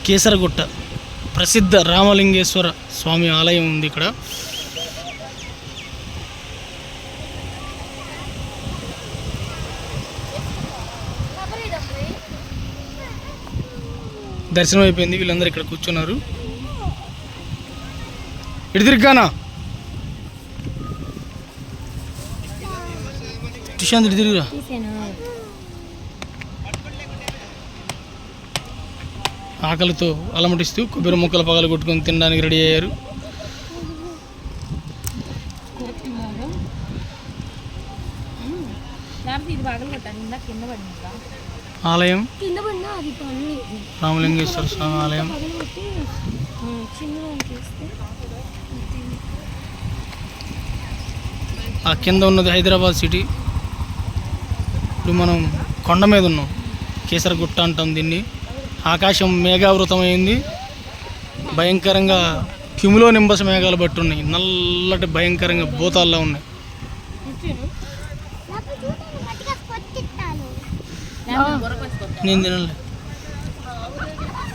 కేసరగుట్ట ప్రసిద్ధ రామలింగేశ్వర స్వామి ఆలయం ఉంది ఇక్కడ. దర్శనం అయిపోయింది, వీళ్ళందరూ ఇక్కడ కూర్చున్నారు. ఇటు తిరిగానా టుషాంత్, ఇటు తిరిగిరా. ఆకలితో అలమటిస్తూ కొబ్బరి ముక్కలు పగలు కొట్టుకొని తినడానికి రెడీ అయ్యారు. ఆలయం రామలింగేశ్వర స్వామి ఆలయం. ఆ కింద ఉన్నది హైదరాబాద్ సిటీ. ఇప్పుడు మనం కొండ మీద ఉన్నాం, కేసరగుట్ట అంటాం దీన్ని. ఆకాశం మేఘావృతమైంది, భయంకరంగా క్యుములో నింబస్ మేఘాలు బట్టి ఉన్నాయి, నల్లటి భయంకరంగా భూతాల్లో ఉన్నాయి. నేను తినలే.